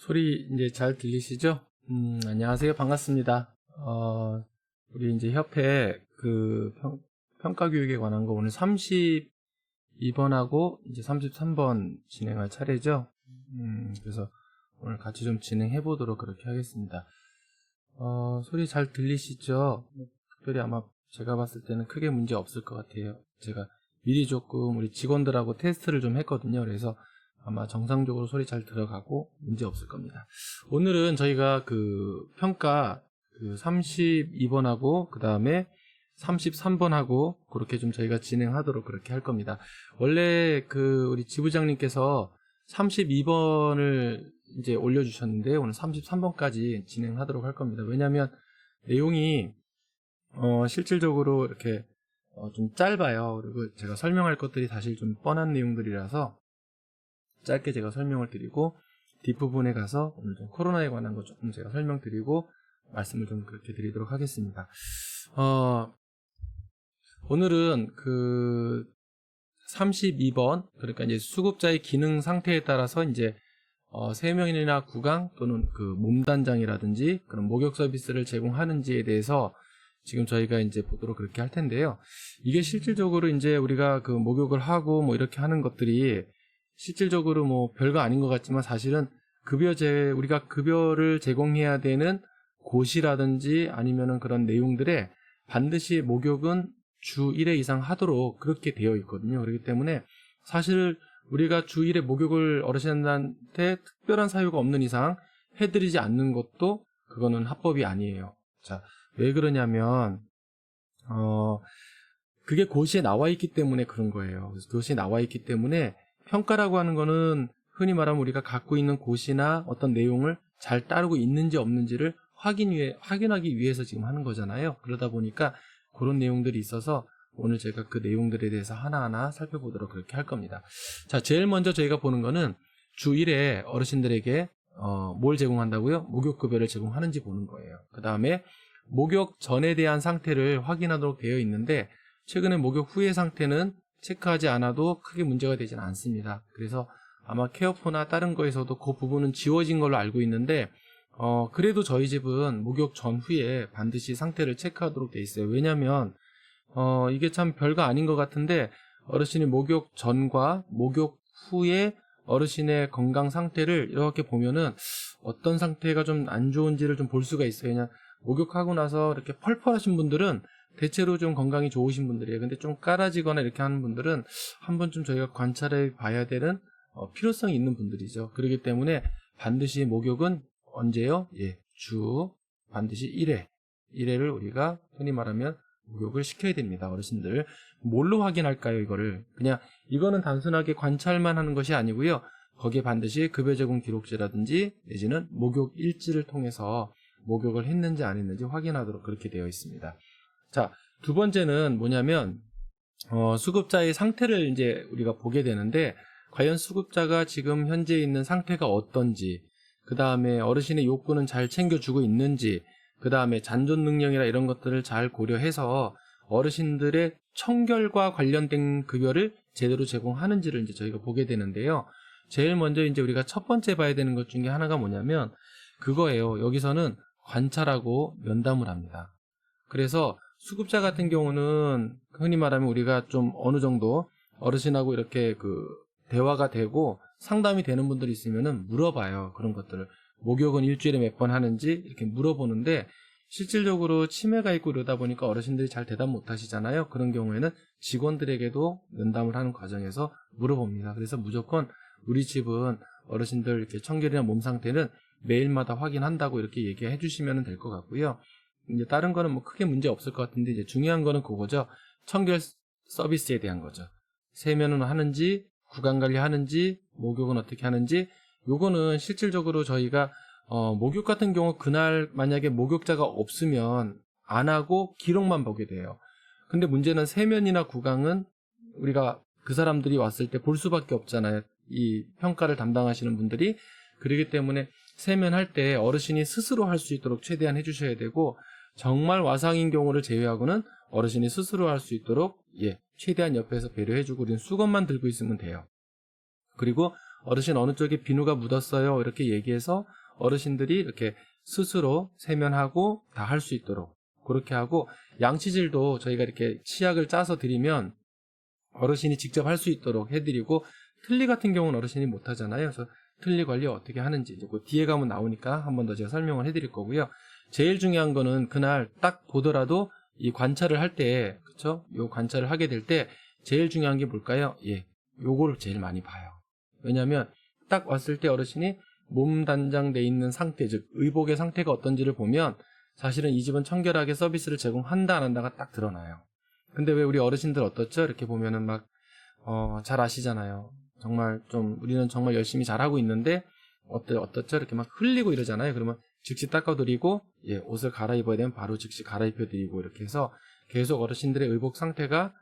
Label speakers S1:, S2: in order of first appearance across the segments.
S1: 소리 이제 잘 들리시죠? 안녕하세요. 반갑습니다. 우리 이제 협회 평가 교육에 관한 거 오늘 32번하고 이제 33번 진행할 차례죠. 그래서 오늘 같이 좀 진행해 보도록 그렇게 하겠습니다. 소리 잘 들리시죠? 특별히 아마 제가 봤을 때는 크게 문제 없을 것 같아요. 제가 미리 조금 우리 직원들하고 테스트를 좀 했거든요. 그래서 아마 정상적으로 소리 잘 들어가고 문제 없을 겁니다. 오늘은 저희가 평가 32번하고 그 다음에 33번하고 그렇게 좀 저희가 진행하도록 그렇게 할 겁니다. 원래 우리 지부장님께서 32번을 이제 올려주셨는데 오늘 33번까지 진행하도록 할 겁니다. 왜냐하면 내용이 실질적으로 이렇게 좀 짧아요. 그리고 제가 설명할 것들이 사실 좀 뻔한 내용들이라서 짧게 제가 설명을 드리고 뒷부분에 가서 오늘 좀 코로나에 관한 거 조금 제가 설명드리고 말씀을 좀 그렇게 드리도록 하겠습니다. 오늘은 32번 그러니까 이제 수급자의 기능 상태에 따라서 이제 세면이나 구강 또는 몸단장이라든지 그런 목욕 서비스를 제공하는지에 대해서 지금 저희가 이제 보도록 그렇게 할 텐데요. 이게 실질적으로 이제 우리가 목욕을 하고 뭐 이렇게 하는 것들이 실질적으로 뭐 별거 아닌 것 같지만 사실은 우리가 급여를 제공해야 되는 곳이라든지 아니면은 그런 내용들에 반드시 목욕은 주 1회 이상 하도록 그렇게 되어 있거든요. 그렇기 때문에 사실 우리가 주 1회 목욕을 어르신한테 특별한 사유가 없는 이상 해드리지 않는 것도 그거는 합법이 아니에요. 자, 왜 그러냐면 그게 고시에 나와 있기 때문에 그런 거예요. 그래서 고시에 나와 있기 때문에 평가라고 하는 거는 흔히 말하면 우리가 갖고 있는 고시나 어떤 내용을 잘 따르고 있는지 없는지를 확인하기 위해서 지금 하는 거잖아요. 그러다 보니까 그런 내용들이 있어서 오늘 제가 그 내용들에 대해서 하나하나 살펴보도록 그렇게 할 겁니다. 자, 제일 먼저 저희가 보는 거는 주 1회 어르신들에게 뭘 제공한다고요? 목욕급여를 제공하는지 보는 거예요. 그 다음에 목욕 전에 대한 상태를 확인하도록 되어 있는데 최근에 목욕 후의 상태는 체크하지 않아도 크게 문제가 되지는 않습니다. 그래서 아마 케어포나 다른 거에서도 그 부분은 지워진 걸로 알고 있는데 그래도 저희 집은 목욕 전후에 반드시 상태를 체크하도록 돼 있어요. 왜냐하면 이게 참 별거 아닌 것 같은데 어르신이 목욕 전과 목욕 후에 어르신의 건강 상태를 이렇게 보면은 어떤 상태가 좀 안 좋은지를 좀 볼 수가 있어요. 그냥 목욕하고 나서 이렇게 펄펄하신 분들은 대체로 좀 건강이 좋으신 분들이에요. 근데 좀 깔아지거나 이렇게 하는 분들은 한 번쯤 저희가 관찰해 봐야 되는 필요성이 있는 분들이죠. 그렇기 때문에 반드시 목욕은 언제요? 예, 반드시 1회를 우리가 흔히 말하면 목욕을 시켜야 됩니다. 어르신들. 뭘로 확인할까요? 이거는 단순하게 관찰만 하는 것이 아니고요. 거기에 반드시 급여 제공 기록지라든지 내지는 목욕 일지를 통해서 목욕을 했는지 안 했는지 확인하도록 그렇게 되어 있습니다. 자, 두 번째는 뭐냐면 수급자의 상태를 이제 우리가 보게 되는데 과연 수급자가 지금 현재 있는 상태가 어떤지, 그 다음에 어르신의 욕구는 잘 챙겨주고 있는지, 그 다음에 잔존 능력이나 이런 것들을 잘 고려해서 어르신들의 청결과 관련된 급여를 제대로 제공하는지를 이제 저희가 보게 되는데요. 제일 먼저 이제 우리가 첫 번째 봐야 되는 것 중에 하나가 뭐냐면 그거예요. 여기서는 관찰하고 면담을 합니다. 그래서 수급자 같은 경우는 흔히 말하면 우리가 좀 어느 정도 어르신하고 이렇게 대화가 되고 상담이 되는 분들이 있으면은 물어봐요. 그런 것들을. 목욕은 일주일에 몇 번 하는지 이렇게 물어보는데 실질적으로 치매가 있고 이러다 보니까 어르신들이 잘 대답 못 하시잖아요. 그런 경우에는 직원들에게도 면담을 하는 과정에서 물어봅니다. 그래서 무조건 우리 집은 어르신들 이렇게 청결이나 몸 상태는 매일마다 확인한다고 이렇게 얘기해 주시면 될 것 같고요. 이제 다른 거는 뭐 크게 문제 없을 것 같은데 이제 중요한 거는 그거죠. 청결 서비스에 대한 거죠. 세면은 하는지, 구강 관리 하는지, 목욕은 어떻게 하는지, 요거는 실질적으로 저희가 목욕 같은 경우 그날 만약에 목욕자가 없으면 안 하고 기록만 보게 돼요. 근데 문제는 세면이나 구강은 우리가 그 사람들이 왔을 때 볼 수밖에 없잖아요. 이 평가를 담당하시는 분들이. 그렇기 때문에 세면할 때 어르신이 스스로 할 수 있도록 최대한 해주셔야 되고 정말 와상인 경우를 제외하고는 어르신이 스스로 할 수 있도록 최대한 옆에서 배려해주고 우리는 수건만 들고 있으면 돼요. 그리고 어르신 어느 쪽에 비누가 묻었어요. 이렇게 얘기해서 어르신들이 이렇게 스스로 세면하고 다 할 수 있도록 그렇게 하고, 양치질도 저희가 이렇게 치약을 짜서 드리면 어르신이 직접 할 수 있도록 해드리고, 틀니 같은 경우는 어르신이 못 하잖아요. 그래서 틀니 관리 어떻게 하는지 이제 그 뒤에 가면 나오니까 한 번 더 제가 설명을 해드릴 거고요. 제일 중요한 거는 그날 딱 보더라도 이 관찰을 할 때, 그쵸? 요 관찰을 하게 될 때 제일 중요한 게 뭘까요? 예, 요거를 제일 많이 봐요. 왜냐면 딱 왔을 때 어르신이 몸 단장돼 있는 상태, 즉 의복의 상태가 어떤지를 보면 사실은 이 집은 청결하게 서비스를 제공한다 안 한다가 딱 드러나요. 근데 왜 우리 어르신들 어떻죠? 이렇게 보면은 막 잘 아시잖아요. 정말 좀 우리는 정말 열심히 잘하고 있는데 어떻죠? 이렇게 막 흘리고 이러잖아요. 그러면 즉시 닦아드리고, 예, 옷을 갈아입어야 되면 바로 즉시 갈아입혀드리고, 이렇게 해서 계속 어르신들의 의복 상태가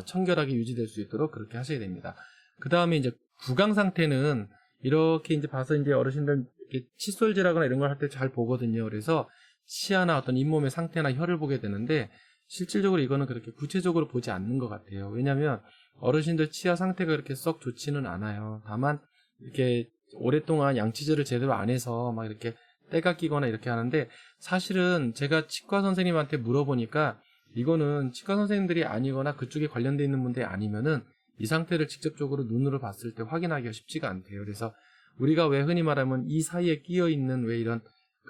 S1: 청결하게 유지될 수 있도록 그렇게 하셔야 됩니다. 그 다음에 이제 구강 상태는 이렇게 이제 봐서 이제 어르신들 이렇게 칫솔질하거나 이런 걸 할 때 잘 보거든요. 그래서 치아나 어떤 잇몸의 상태나 혀를 보게 되는데, 실질적으로 이거는 그렇게 구체적으로 보지 않는 것 같아요. 왜냐하면 어르신들 치아 상태가 그렇게 썩 좋지는 않아요. 다만 이렇게 오랫동안 양치질을 제대로 안 해서 막 이렇게 때가 끼거나 이렇게 하는데, 사실은 제가 치과 선생님한테 물어보니까 이거는 치과 선생님들이 아니거나 그쪽에 관련돼 있는 분들이 아니면은 이 상태를 직접적으로 눈으로 봤을 때 확인하기가 쉽지가 않대요. 그래서 우리가 왜 흔히 말하면 이 사이에 끼어 있는 왜 이런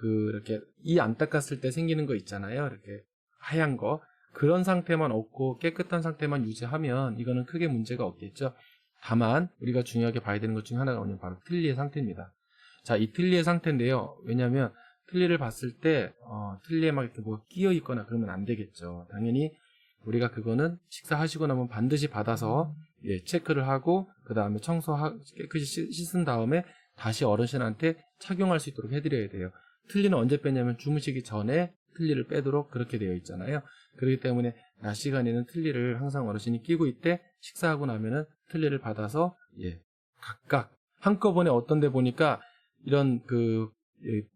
S1: 이렇게 이 안 닦았을 때 생기는 거 있잖아요. 이렇게 하얀 거, 그런 상태만 없고 깨끗한 상태만 유지하면 이거는 크게 문제가 없겠죠. 다만 우리가 중요하게 봐야 되는 것 중에 하나가 뭐냐면 바로 틀니의 상태입니다. 자, 이 틀니의 상태인데요. 왜냐하면 틀니를 봤을 때 틀니에 막 이렇게 뭐 끼어 있거나 그러면 안 되겠죠. 당연히 우리가 그거는 식사하시고 나면 반드시 받아서, 예, 체크를 하고 그 다음에 깨끗이 씻은 다음에 다시 어르신한테 착용할 수 있도록 해드려야 돼요. 틀니는 언제 빼냐면 주무시기 전에 틀니를 빼도록 그렇게 되어 있잖아요. 그렇기 때문에 낮 시간에는 틀니를 항상 어르신이 끼고 있대, 식사하고 나면은 틀니를 받아서, 예, 각각 한꺼번에 어떤 데 보니까 이런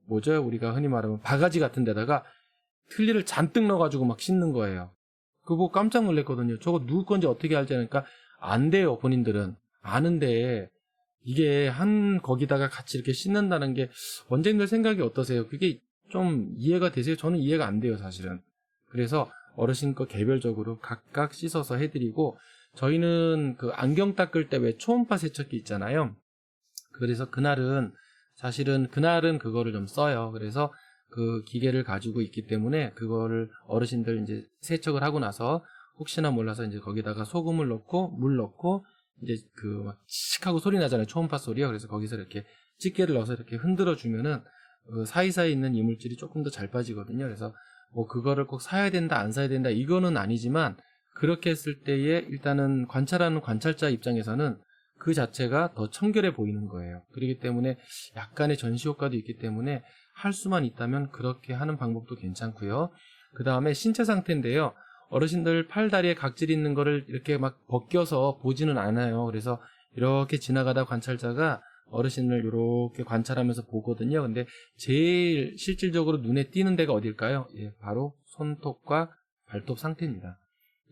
S1: 뭐죠? 우리가 흔히 말하면 바가지 같은 데다가 틀니를 잔뜩 넣어가지고 막 씻는 거예요. 그거 보고 깜짝 놀랐거든요. 저거 누구 건지 어떻게 알지? 하니까 안 돼요. 본인들은 아는데 이게 거기다가 같이 이렇게 씻는다는 게 원장님들 생각이 어떠세요? 그게 좀 이해가 되세요? 저는 이해가 안 돼요, 사실은. 그래서 어르신 거 개별적으로 각각 씻어서 해드리고, 저희는 그 안경 닦을 때 왜 초음파 세척기 있잖아요. 그래서 사실은 그날은 그거를 좀 써요. 그래서 그 기계를 가지고 있기 때문에 그거를 어르신들 이제 세척을 하고 나서 혹시나 몰라서 이제 거기다가 소금을 넣고 물 넣고 이제 막 칙하고 소리 나잖아요. 초음파 소리요. 그래서 거기서 이렇게 집게를 넣어서 이렇게 흔들어 주면은 그 사이사이 있는 이물질이 조금 더 잘 빠지거든요. 그래서 뭐 그거를 꼭 사야 된다, 안 사야 된다, 이거는 아니지만, 그렇게 했을 때에 일단은 관찰하는 관찰자 입장에서는 그 자체가 더 청결해 보이는 거예요. 그렇기 때문에 약간의 전시 효과도 있기 때문에 할 수만 있다면 그렇게 하는 방법도 괜찮고요. 그 다음에 신체 상태인데요. 어르신들 팔, 다리에 각질 있는 거를 이렇게 막 벗겨서 보지는 않아요. 그래서 이렇게 지나가다 관찰자가 어르신을 이렇게 관찰하면서 보거든요. 근데 제일 실질적으로 눈에 띄는 데가 어딜까요? 예, 바로 손톱과 발톱 상태입니다.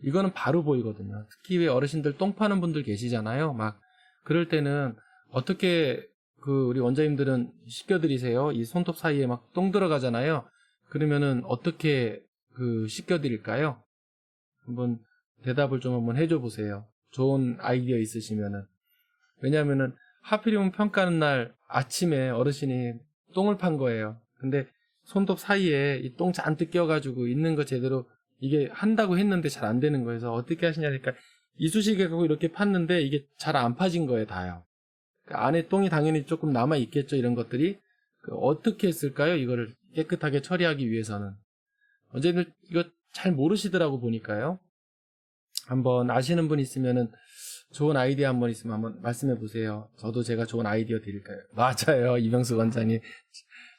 S1: 이거는 바로 보이거든요. 특히 왜 어르신들 똥 파는 분들 계시잖아요. 막 그럴 때는 어떻게 우리 원장님들은 씻겨드리세요? 이 손톱 사이에 막 똥 들어가잖아요. 그러면은 어떻게 씻겨드릴까요? 한번 대답을 좀 한번 해줘 보세요. 좋은 아이디어 있으시면은. 왜냐하면은 하필이면 평가하는 날 아침에 어르신이 똥을 판 거예요. 근데 손톱 사이에 이 똥 잔뜩 껴가지고 있는 거 제대로 이게 한다고 했는데 잘 안 되는 거여서 어떻게 하시냐니까 이쑤시개 갖고 이렇게 팠는데 이게 잘 안 파진 거예요, 다요. 그 안에 똥이 당연히 조금 남아 있겠죠, 이런 것들이. 어떻게 했을까요? 이거를 깨끗하게 처리하기 위해서는. 언제든 이거 잘 모르시더라고 보니까요. 한번 아시는 분 있으면은 좋은 아이디어 한번 있으면 한번 말씀해 보세요. 저도 제가 좋은 아이디어 드릴까요? 맞아요, 이병수 원장님.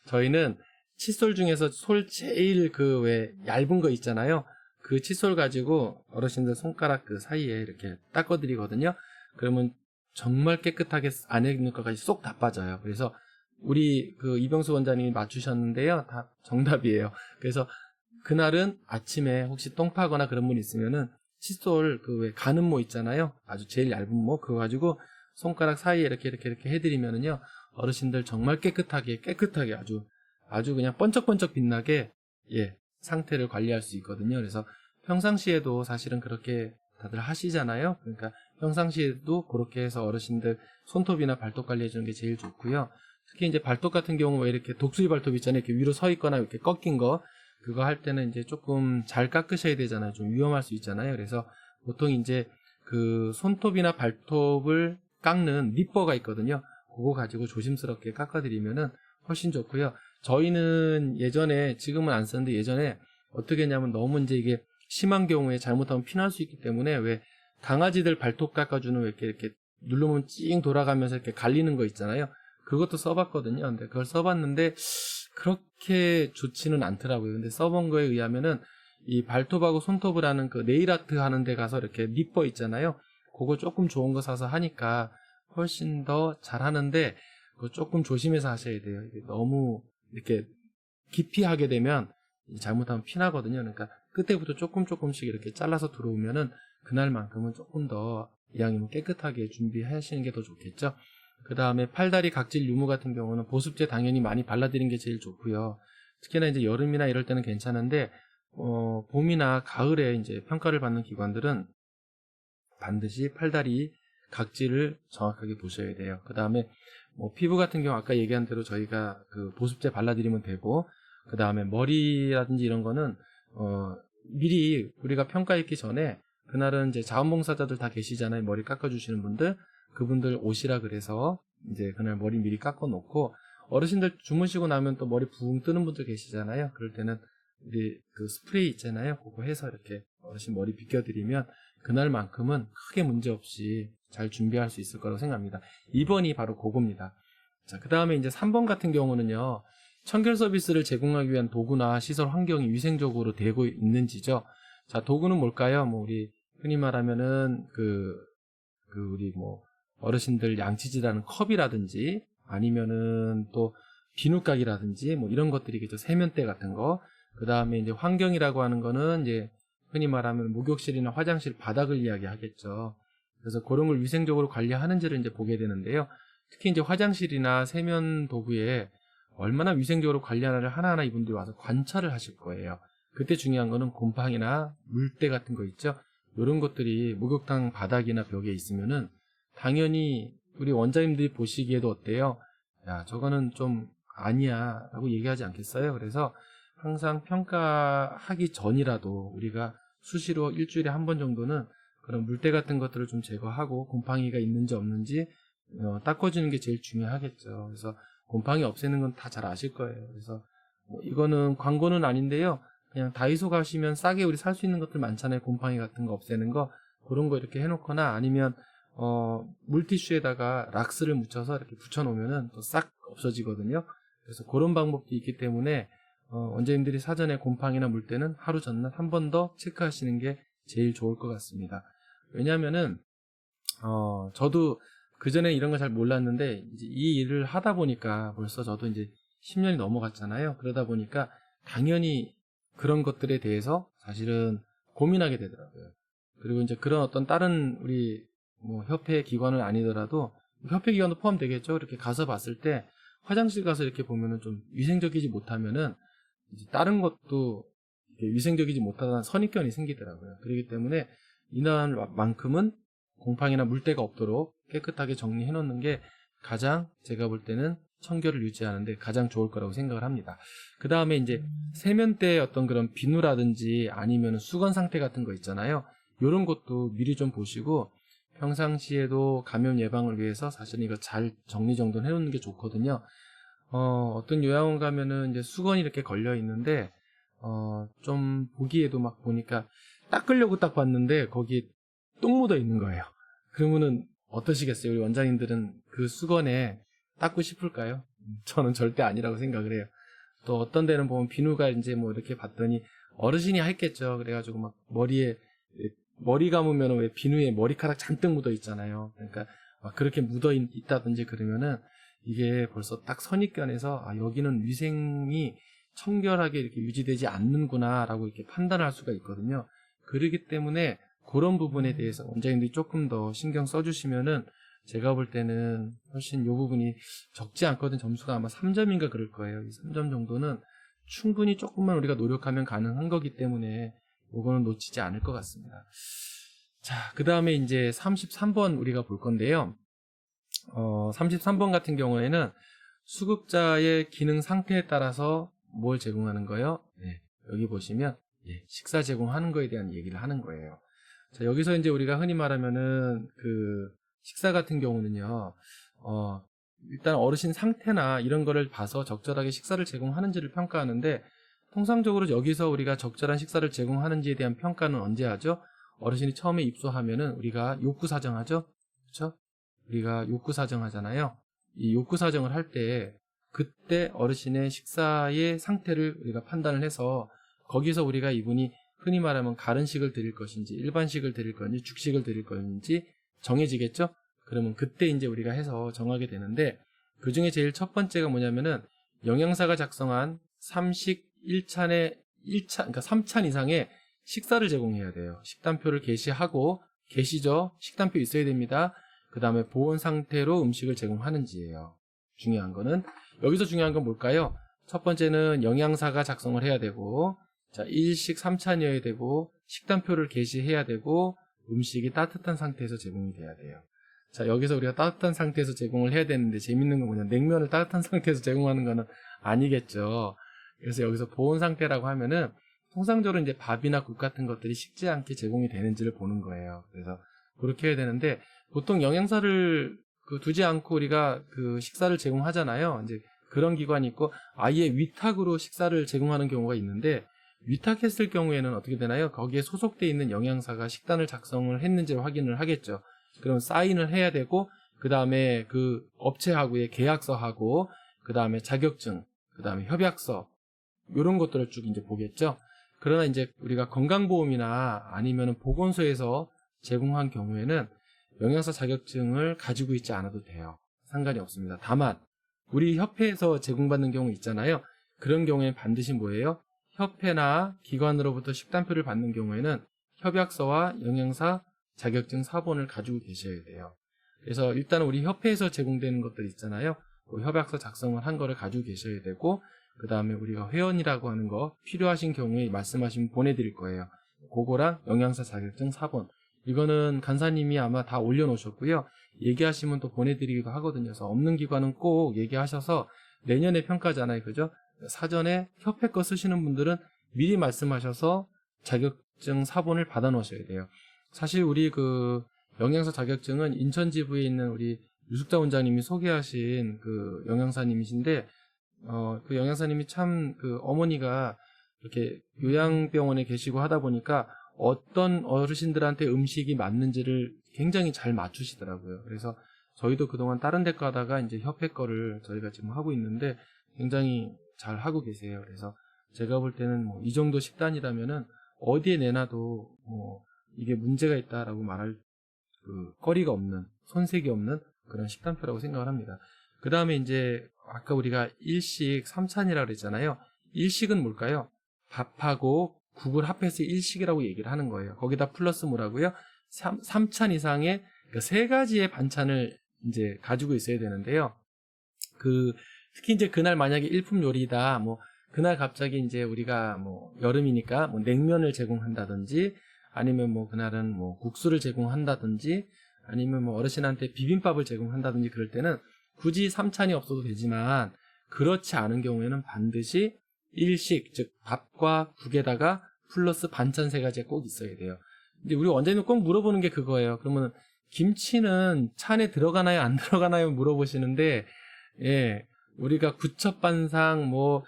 S1: 저희는 칫솔 중에서 솔 제일 왜 얇은 거 있잖아요. 그 칫솔 가지고 어르신들 손가락 그 사이에 이렇게 닦아드리거든요. 그러면 정말 깨끗하게 안에 있는 것까지 쏙 다 빠져요. 그래서 우리 이병수 원장님이 맞추셨는데요. 다 정답이에요. 그래서 그날은 아침에 혹시 똥 파거나 그런 분 있으면은 칫솔 왜 가는 모 있잖아요. 아주 제일 얇은 모 그거 가지고 손가락 사이에 이렇게 해드리면은요, 어르신들 정말 깨끗하게 아주 그냥 번쩍번쩍 빛나게, 예, 상태를 관리할 수 있거든요. 그래서 평상시에도 사실은 그렇게 다들 하시잖아요. 그러니까 평상시에도 그렇게 해서 어르신들 손톱이나 발톱 관리해주는 게 제일 좋고요. 특히 이제 발톱 같은 경우 왜 이렇게 독수리 발톱 있잖아요. 이렇게 위로 서 있거나 이렇게 꺾인 거, 그거 할 때는 이제 조금 잘 깎으셔야 되잖아요. 좀 위험할 수 있잖아요. 그래서 보통 이제 그 손톱이나 발톱을 깎는 니퍼가 있거든요. 그거 가지고 조심스럽게 깎아드리면은 훨씬 좋고요. 저희는 예전에, 지금은 안 쓰는데 예전에 어떻게 했냐면, 너무 이제 이게 심한 경우에 잘못하면 피날 수 있기 때문에, 왜 강아지들 발톱 깎아주는 왜 이렇게 누르면 찡 돌아가면서 이렇게 갈리는 거 있잖아요. 그것도 써봤거든요. 근데 그걸 써봤는데 그렇게 좋지는 않더라고요. 근데 써본 거에 의하면은 이 발톱하고 손톱을 하는 그 네일 아트 하는 데 가서 이렇게 니퍼 있잖아요. 그거 조금 좋은 거 사서 하니까 훨씬 더 잘 하는데, 그거 조금 조심해서 하셔야 돼요. 이게 너무 이렇게 깊이 하게 되면 잘못하면 피나거든요. 그러니까 끝에부터 조금씩 이렇게 잘라서 들어오면은 그날만큼은 조금 더 이왕이면 깨끗하게 준비하시는 게 더 좋겠죠. 그 다음에 팔다리 각질 유무 같은 경우는 보습제 당연히 많이 발라드리는 게 제일 좋고요. 특히나 이제 여름이나 이럴 때는 괜찮은데, 봄이나 가을에 이제 평가를 받는 기관들은 반드시 팔다리 각질을 정확하게 보셔야 돼요. 그 다음에 뭐 피부 같은 경우 아까 얘기한 대로 저희가 그 보습제 발라드리면 되고, 그 다음에 머리라든지 이런 거는 미리 우리가 평가 있기 전에, 그날은 이제 자원봉사자들 다 계시잖아요. 머리 깎아주시는 분들, 그분들 오시라 그래서 이제 그날 머리 미리 깎아 놓고, 어르신들 주무시고 나면 또 머리 붕 뜨는 분들 계시잖아요. 그럴 때는 우리 그 스프레이 있잖아요. 그거 해서 이렇게 어르신 머리 빗겨드리면 그날만큼은 크게 문제 없이 잘 준비할 수 있을 거라고 생각합니다. 2번이 바로 그겁니다. 자, 그 다음에 이제 3번 같은 경우는요, 청결 서비스를 제공하기 위한 도구나 시설 환경이 위생적으로 되고 있는지죠. 자, 도구는 뭘까요? 뭐 우리 흔히 말하면은 우리 뭐 어르신들 양치질하는 컵이라든지, 아니면은 또 비누각이라든지 뭐 이런 것들이겠죠. 세면대 같은 거. 그 다음에 이제 환경이라고 하는 거는 이제 흔히 말하면 목욕실이나 화장실 바닥을 이야기하겠죠. 그래서 그런 걸 위생적으로 관리하는지를 이제 보게 되는데요. 특히 이제 화장실이나 세면 도구에 얼마나 위생적으로 관리하나를 하나하나 이분들이 와서 관찰을 하실 거예요. 그때 중요한 거는 곰팡이나 물때 같은 거 있죠. 이런 것들이 목욕탕 바닥이나 벽에 있으면은 당연히 우리 원장님들이 보시기에도 어때요? 야, 저거는 좀 아니야 라고 얘기하지 않겠어요? 그래서 항상 평가하기 전이라도 우리가 수시로 일주일에 한 번 정도는 그런 물때 같은 것들을 좀 제거하고, 곰팡이가 있는지 없는지 닦아주는 게 제일 중요하겠죠. 그래서 곰팡이 없애는 건 다 잘 아실 거예요. 그래서 뭐 이거는 광고는 아닌데요. 그냥 다이소 가시면 싸게 우리 살 수 있는 것들 많잖아요. 곰팡이 같은 거 없애는 거. 그런 거 이렇게 해놓거나, 아니면 물티슈에다가 락스를 묻혀서 이렇게 붙여놓으면은 또 싹 없어지거든요. 그래서 그런 방법도 있기 때문에 원장님들이 사전에 곰팡이나 물때는 하루 전날 한 번 더 체크하시는 게 제일 좋을 것 같습니다. 왜냐면은 저도 그전에 이런 거 잘 몰랐는데, 이제 이 일을 하다 보니까 벌써 저도 이제 10년이 넘어갔잖아요. 그러다 보니까 당연히 그런 것들에 대해서 사실은 고민하게 되더라고요. 그리고 이제 그런 어떤 다른 우리 뭐 협회 기관은 아니더라도, 협회 기관도 포함되겠죠. 이렇게 가서 봤을 때 화장실 가서 이렇게 보면은 좀 위생적이지 못하면은 이제 다른 것도 위생적이지 못하다는 선입견이 생기더라고요. 그렇기 때문에 이날만큼은 곰팡이나 물때가 없도록 깨끗하게 정리해 놓는 게 가장, 제가 볼 때는 청결을 유지하는데 가장 좋을 거라고 생각을 합니다. 그 다음에 이제 세면대에 어떤 그런 비누라든지 아니면 수건 상태 같은 거 있잖아요. 이런 것도 미리 좀 보시고, 평상시에도 감염 예방을 위해서 사실 이거 잘 정리정돈 해놓는 게 좋거든요. 어떤 요양원 가면은 이제 수건이 이렇게 걸려 있는데, 좀 보기에도 막 보니까 닦으려고 딱 봤는데 거기 똥 묻어 있는 거예요. 그러면은 어떠시겠어요? 우리 원장님들은 그 수건에 닦고 싶을까요? 저는 절대 아니라고 생각을 해요. 또 어떤 데는 보면 비누가 이제 뭐 이렇게 봤더니 어르신이 했겠죠. 그래가지고 막 머리 감으면 왜 비누에 머리카락 잔뜩 묻어 있잖아요. 그러니까 막 그렇게 묻어 있다든지 그러면은 이게 벌써 딱 선입견에서 여기는 위생이 청결하게 이렇게 유지되지 않는구나라고 이렇게 판단할 수가 있거든요. 그렇기 때문에 그런 부분에 대해서 원장님들이 조금 더 신경 써주시면은 제가 볼 때는 훨씬 이 부분이 적지 않거든. 점수가 아마 3점인가 그럴 거예요. 이 3점 정도는 충분히 조금만 우리가 노력하면 가능한 거기 때문에 이거는 놓치지 않을 것 같습니다. 자, 그 다음에 이제 33번 우리가 볼 건데요. 33번 같은 경우에는 수급자의 기능 상태에 따라서 뭘 제공하는 거예요? 네, 여기 보시면 식사 제공하는 거에 대한 얘기를 하는 거예요. 자, 여기서 이제 우리가 흔히 말하면은 그 식사 같은 경우는요, 일단 어르신 상태나 이런 거를 봐서 적절하게 식사를 제공하는지를 평가하는데, 통상적으로 여기서 우리가 적절한 식사를 제공하는지에 대한 평가는 언제 하죠? 어르신이 처음에 입소하면은 우리가 욕구 사정하죠? 그렇죠? 우리가 욕구 사정하잖아요. 이 욕구 사정을 할 때 그때 어르신의 식사의 상태를 우리가 판단을 해서 거기서 우리가 이분이 흔히 말하면 가른식을 드릴 것인지 일반식을 드릴 건지 죽식을 드릴 건지 정해지겠죠? 그러면 그때 이제 우리가 해서 정하게 되는데, 그 중에 제일 첫 번째가 뭐냐면은 영양사가 작성한 3식 1찬에 1찬, 그러니까 3찬 이상의 식사를 제공해야 돼요. 식단표를 게시하고, 게시죠? 식단표 있어야 됩니다. 그 다음에 보온 상태로 음식을 제공하는지예요. 중요한 거는. 여기서 중요한 건 뭘까요? 첫 번째는 영양사가 작성을 해야 되고, 자, 1식 3찬이어야 되고, 식단표를 게시해야 되고, 음식이 따뜻한 상태에서 제공이 돼야 돼요. 자, 여기서 우리가 따뜻한 상태에서 제공을 해야 되는데 재밌는 건 뭐냐, 냉면을 따뜻한 상태에서 제공하는 거는 아니겠죠. 그래서 여기서 보온 상태라고 하면은 통상적으로 이제 밥이나 국 같은 것들이 식지 않게 제공이 되는지를 보는 거예요. 그래서 그렇게 해야 되는데, 보통 영양사를 두지 않고 우리가 그 식사를 제공하잖아요. 이제 그런 기관이 있고 아예 위탁으로 식사를 제공하는 경우가 있는데, 위탁했을 경우에는 어떻게 되나요? 거기에 소속돼 있는 영양사가 식단을 작성을 했는지를 확인을 하겠죠. 그럼 사인을 해야 되고, 그 다음에 그 업체하고의 계약서하고, 그 다음에 자격증, 그 다음에 협약서, 이런 것들을 쭉 이제 보겠죠. 그러나 이제 우리가 건강보험이나 아니면 보건소에서 제공한 경우에는 영양사 자격증을 가지고 있지 않아도 돼요. 상관이 없습니다. 다만 우리 협회에서 제공받는 경우 있잖아요. 그런 경우에는 반드시 뭐예요? 협회나 기관으로부터 식단표를 받는 경우에는 협약서와 영양사 자격증 사본을 가지고 계셔야 돼요. 그래서 일단 우리 협회에서 제공되는 것들 있잖아요. 그 협약서 작성을 한 거를 가지고 계셔야 되고, 그 다음에 우리가 회원이라고 하는 거 필요하신 경우에 말씀하시면 보내드릴 거예요. 그거랑 영양사 자격증 사본. 이거는 간사님이 아마 다 올려놓으셨고요. 얘기하시면 또 보내드리기도 하거든요. 그래서 없는 기관은 꼭 얘기하셔서, 내년에 평가잖아요. 그죠? 사전에 협회 거 쓰시는 분들은 미리 말씀하셔서 자격증 사본을 받아 놓으셔야 돼요. 사실 우리 그 영양사 자격증은 인천지부에 있는 우리 유숙자 원장님이 소개하신 그 영양사님이신데, 그 영양사님이 참 그 어머니가 이렇게 요양병원에 계시고 하다 보니까 어떤 어르신들한테 음식이 맞는지를 굉장히 잘 맞추시더라고요. 그래서 저희도 그동안 다른 데 가다가 이제 협회 거를 저희가 지금 하고 있는데 굉장히 잘 하고 계세요. 그래서 제가 볼 때는 뭐 이 정도 식단이라면은 어디에 내놔도 뭐 이게 문제가 있다라고 말할 그 거리가 없는, 손색이 없는 그런 식단표라고 생각을 합니다. 그 다음에 이제 아까 우리가 일식 3찬이라고 그랬잖아요. 일식은 뭘까요? 밥하고 국을 합해서 일식이라고 얘기를 하는 거예요. 거기다 플러스 뭐라고요? 3찬 이상의 그 3가지의 반찬을 이제 가지고 있어야 되는데요. 특히 이제 그날 만약에 일품 요리다, 뭐 그날 갑자기 이제 우리가 뭐 여름이니까 뭐 냉면을 제공한다든지, 아니면 뭐 그날은 뭐 국수를 제공한다든지, 아니면 뭐 어르신한테 비빔밥을 제공한다든지, 그럴 때는 굳이 3찬이 없어도 되지만, 그렇지 않은 경우에는 반드시 일식, 즉 밥과 국에다가 플러스 반찬 3가지가 꼭 있어야 돼요. 근데 우리 원장님 꼭 물어보는 게 그거예요. 그러면 김치는 찬에 들어가나요, 안 들어가나요 물어보시는데, 예, 우리가 구첩반상 뭐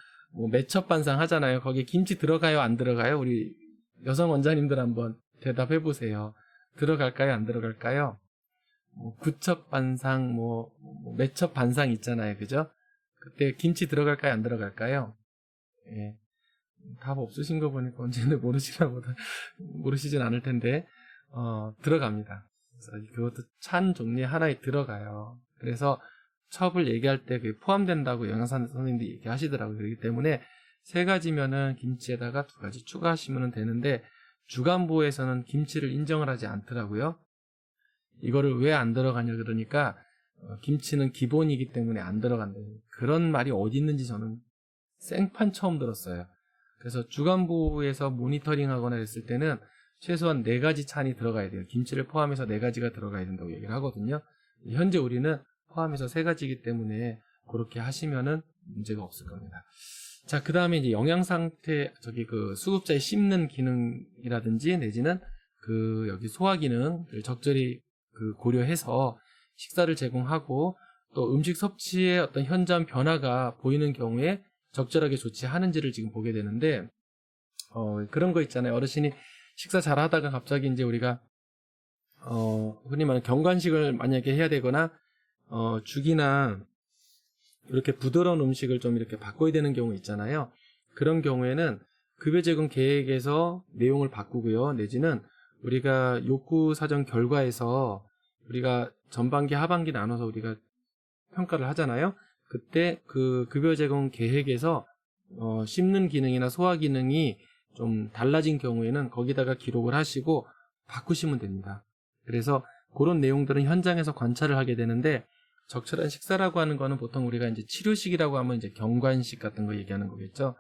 S1: 매첩반상 하잖아요. 거기에 김치 들어가요, 안 들어가요? 우리 여성 원장님들 한번 대답해 보세요. 들어갈까요, 안 들어갈까요? 구첩반상 매첩반상 있잖아요. 그죠? 그때 김치 들어갈까요, 안 들어갈까요? 예. 답 없으신 거 보니까 언제는 모르시진 않을 텐데, 들어갑니다. 그래서 그것도 찬 종류의 하나에 들어가요. 그래서 첩을 얘기할 때 그게 포함된다고 영양사 선생님들이 얘기하시더라고요. 그렇기 때문에 3가지면은 김치에다가 2가지 추가하시면 되는데, 주간보에서는 김치를 인정을 하지 않더라고요. 이거를 왜 안 들어가냐 그러니까 김치는 기본이기 때문에 안 들어간다. 그런 말이 어디 있는지 저는 생판 처음 들었어요. 그래서 주간부에서 모니터링하거나 했을 때는 최소한 4가지 찬이 들어가야 돼요. 김치를 포함해서 4가지가 들어가야 된다고 얘기를 하거든요. 현재 우리는 포함해서 3가지이기 때문에 그렇게 하시면은 문제가 없을 겁니다. 자, 그 다음에 이제 영양 상태, 그 수급자의 씹는 기능이라든지 내지는 여기 소화 기능을 적절히 고려해서 식사를 제공하고 또 음식 섭취의 어떤 현저한 변화가 보이는 경우에 적절하게 조치하는지를 지금 보게 되는데, 그런 거 있잖아요. 어르신이 식사 잘 하다가 갑자기 이제 우리가, 흔히 말하는 경관식을 만약에 해야 되거나, 죽이나 이렇게 부드러운 음식을 좀 이렇게 바꿔야 되는 경우 있잖아요. 그런 경우에는 급여 제공 계획에서 내용을 바꾸고요. 내지는 우리가 욕구 사정 결과에서 우리가 전반기, 하반기 나눠서 우리가 평가를 하잖아요. 그때 그 급여 제공 계획에서 씹는 기능이나 소화 기능이 좀 달라진 경우에는 거기다가 기록을 하시고 바꾸시면 됩니다. 그래서 그런 내용들은 현장에서 관찰을 하게 되는데, 적절한 식사라고 하는 거는 보통 우리가 이제 치료식이라고 하면 이제 경관식 같은 거 얘기하는 거겠죠.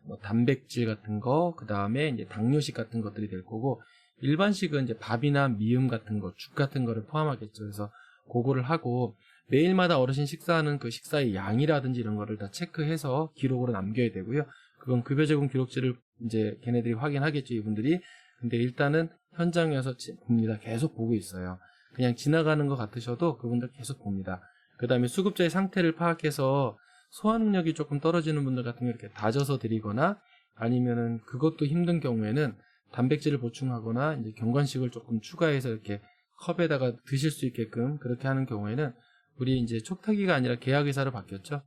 S1: 뭐 단백질 같은 거, 그 다음에 이제 당뇨식 같은 것들이 될 거고, 일반식은 이제 밥이나 미음 같은 거, 죽 같은 거를 포함하겠죠. 그래서 그거를 하고 매일마다 어르신 식사하는 그 식사의 양이라든지 이런 거를 다 체크해서 기록으로 남겨야 되고요. 그건 급여 제공 기록지를 이제 걔네들이 확인하겠죠, 이분들이. 근데 일단은 현장에 와서 봅니다. 계속 보고 있어요. 그냥 지나가는 것 같으셔도 그분들 계속 봅니다. 그 다음에 수급자의 상태를 파악해서 소화 능력이 조금 떨어지는 분들 같은 경우 이렇게 다져서 드리거나, 아니면은 그것도 힘든 경우에는 단백질을 보충하거나 이제 경관식을 조금 추가해서 이렇게 컵에다가 드실 수 있게끔 그렇게 하는 경우에는, 우리 이제 촉탁이가 아니라 계약의사로 바뀌었죠.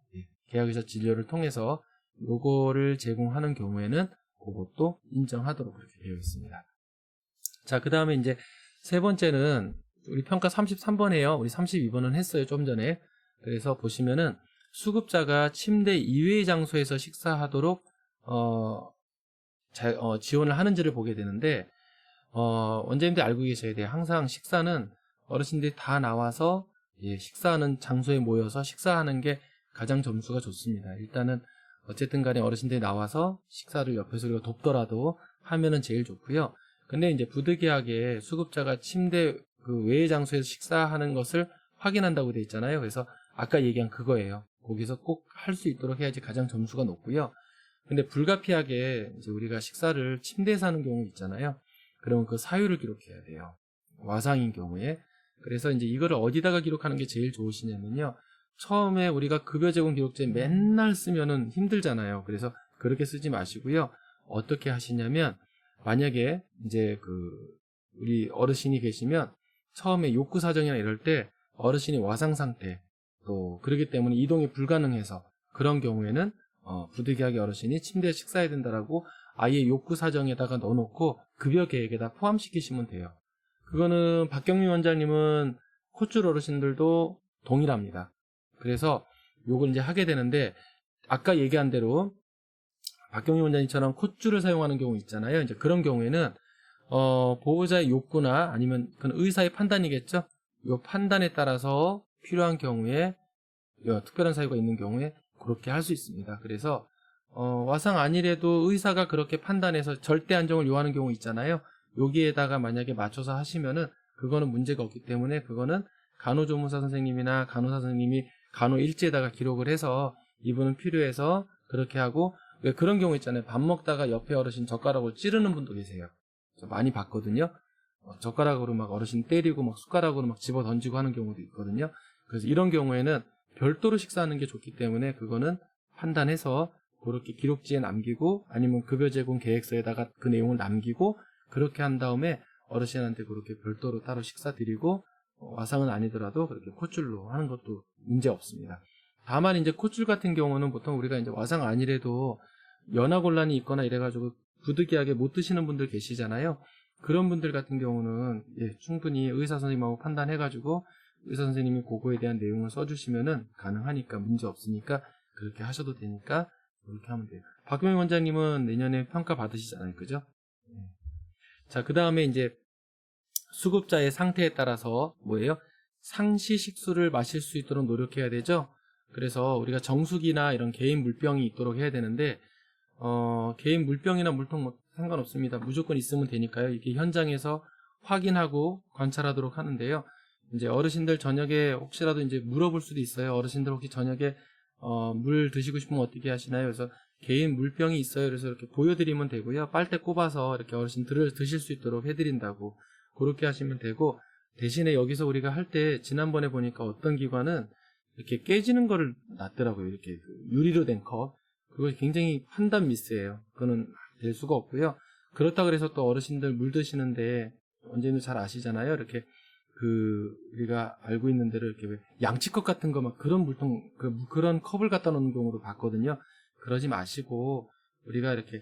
S1: 계약의사 진료를 통해서 요거를 제공하는 경우에는 그것도 인정하도록 그렇게 되어 있습니다. 자, 그 다음에 이제 세 번째는 우리 평가 33번이에요. 우리 32번은 했어요, 좀 전에. 그래서 보시면은 수급자가 침대 이외의 장소에서 식사하도록 지원을 하는지를 보게 되는데, 원장님들 알고 계셔야 돼요. 항상 식사는 어르신들이 다 나와서 식사하는 장소에 모여서 식사하는 게 가장 점수가 좋습니다. 일단은 어쨌든 간에 어르신들이 나와서 식사를 옆에서 우리가 돕더라도 하면은 제일 좋고요. 근데 이제 부득이하게 수급자가 침대 그 외의 장소에서 식사하는 것을 확인한다고 돼 있잖아요. 그래서 아까 얘기한 그거예요. 거기서 꼭 할 수 있도록 해야지 가장 점수가 높고요. 근데 불가피하게 이제 우리가 식사를 침대에서 하는 경우 있잖아요. 그러면 그 사유를 기록해야 돼요. 와상인 경우에. 그래서 이제 이거를 어디다가 기록하는 게 제일 좋으시냐면요. 처음에 우리가 급여 제공 기록지에 맨날 쓰면은 힘들잖아요. 그래서 그렇게 쓰지 마시고요. 어떻게 하시냐면, 만약에 이제 우리 어르신이 계시면 처음에 욕구 사정이나 이럴 때 어르신이 와상 상태, 또 그렇기 때문에 이동이 불가능해서 그런 경우에는 부득이하게 어르신이 침대에 식사해야 된다라고 아예 욕구 사정에다가 넣어놓고 급여 계획에다 포함시키시면 돼요. 그거는 박경민 원장님은 콧줄 어르신들도 동일합니다. 그래서 요걸 이제 하게 되는데, 아까 얘기한 대로 박경민 원장님처럼 콧줄을 사용하는 경우 있잖아요. 이제 그런 경우에는 보호자의 욕구나 아니면 그건 의사의 판단이겠죠. 이 판단에 따라서 필요한 경우에, 특별한 사유가 있는 경우에 그렇게 할 수 있습니다. 그래서 와상 아니래도 의사가 그렇게 판단해서 절대 안정을 요하는 경우 있잖아요. 여기에다가 만약에 맞춰서 하시면은 그거는 문제가 없기 때문에, 그거는 간호조무사 선생님이나 간호사 선생님이 간호일지에다가 기록을 해서 이분은 필요해서 그렇게 하고, 왜 그런 경우 있잖아요. 밥 먹다가 옆에 어르신 젓가락으로 찌르는 분도 계세요. 많이 봤거든요. 젓가락으로 막 어르신 때리고 막 숟가락으로 막 집어 던지고 하는 경우도 있거든요. 그래서 이런 경우에는 별도로 식사하는 게 좋기 때문에 그거는 판단해서 그렇게 기록지에 남기고, 아니면 급여 제공 계획서에다가 그 내용을 남기고, 그렇게 한 다음에 어르신한테 그렇게 별도로 따로 식사 드리고, 와상은 아니더라도 그렇게 콧줄로 하는 것도 문제 없습니다. 다만 이제 콧줄 같은 경우는 보통 우리가 이제 와상 아니래도 연화곤란이 있거나 이래가지고 부득이하게 못 드시는 분들 계시잖아요. 그런 분들 같은 경우는 충분히 의사 선생님하고 판단해가지고 의사 선생님이 그거에 대한 내용을 써주시면은 가능하니까 문제 없으니까 그렇게 하셔도 되니까 그렇게 하면 돼요. 박경민 원장님은 내년에 평가 받으시잖아요, 그죠? 자, 그 다음에 이제 수급자의 상태에 따라서 뭐예요? 상시 식수를 마실 수 있도록 노력해야 되죠. 그래서 우리가 정수기나 이런 개인 물병이 있도록 해야 되는데 개인 물병이나 물통 뭐 상관없습니다. 무조건 있으면 되니까요. 이게 현장에서 확인하고 관찰하도록 하는데요. 이제 어르신들 저녁에 혹시라도 이제 물어볼 수도 있어요. 어르신들 혹시 저녁에 물 드시고 싶으면 어떻게 하시나요? 그래서 개인 물병이 있어요. 그래서 이렇게 보여드리면 되고요. 빨대 꼽아서 이렇게 어르신들을 드실 수 있도록 해드린다고 그렇게 하시면 되고, 대신에 여기서 우리가 할 때 지난번에 보니까 어떤 기관은 이렇게 깨지는 거를 놨더라고요. 이렇게 유리로 된 컵. 그거 굉장히 판단 미스예요. 그거는 될 수가 없고요. 그렇다 그래서 또 어르신들 물 드시는데 언제는 잘 아시잖아요. 이렇게 우리가 알고 있는 대로 이렇게 왜 양치컵 같은 거 막 그런 물통, 그런 컵을 갖다 놓는 경우도 봤거든요. 그러지 마시고, 우리가 이렇게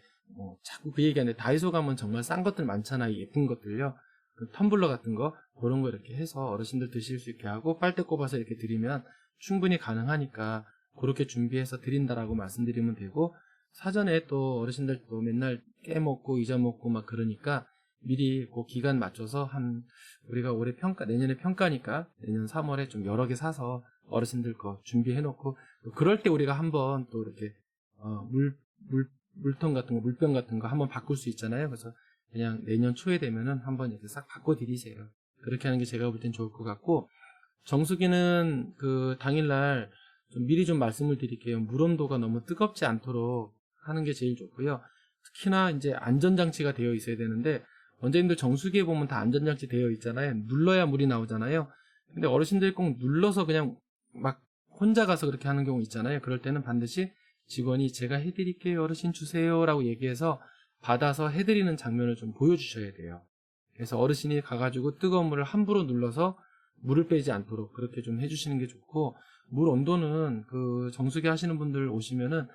S1: 자꾸 그 얘기하는데 다이소 가면 정말 싼 것들 많잖아요. 예쁜 것들요. 그 텀블러 같은 거, 그런 거 이렇게 해서 어르신들 드실 수 있게 하고 빨대 꼽아서 이렇게 드리면 충분히 가능하니까 그렇게 준비해서 드린다라고 말씀드리면 되고, 사전에 또 어르신들 또 맨날 깨먹고 잊어먹고 막 그러니까 미리 그 기간 맞춰서 우리가 올해 내년에 평가니까 내년 3월에 좀 여러 개 사서 어르신들 거 준비해 놓고, 그럴 때 우리가 한번 또 이렇게 물통 같은 거, 물병 같은 거 한번 바꿀 수 있잖아요. 그래서 그냥 내년 초에 되면은 한번 이렇게 싹 바꿔드리세요. 그렇게 하는 게 제가 볼 땐 좋을 것 같고, 정수기는 당일날 미리 좀 말씀을 드릴게요. 물 온도가 너무 뜨겁지 않도록 하는 게 제일 좋고요. 특히나 이제 안전장치가 되어 있어야 되는데, 원장님들 정수기에 보면 다 안전장치 되어 있잖아요. 눌러야 물이 나오잖아요. 근데 어르신들이 꼭 눌러서 그냥 막 혼자 가서 그렇게 하는 경우 있잖아요. 그럴 때는 반드시 직원이 제가 해드릴게요, 어르신 주세요 라고 얘기해서 받아서 해드리는 장면을 좀 보여주셔야 돼요. 그래서 어르신이 가가지고 뜨거운 물을 함부로 눌러서 물을 빼지 않도록 그렇게 좀 해주시는 게 좋고, 물 온도는 정수기 하시는 분들 오시면은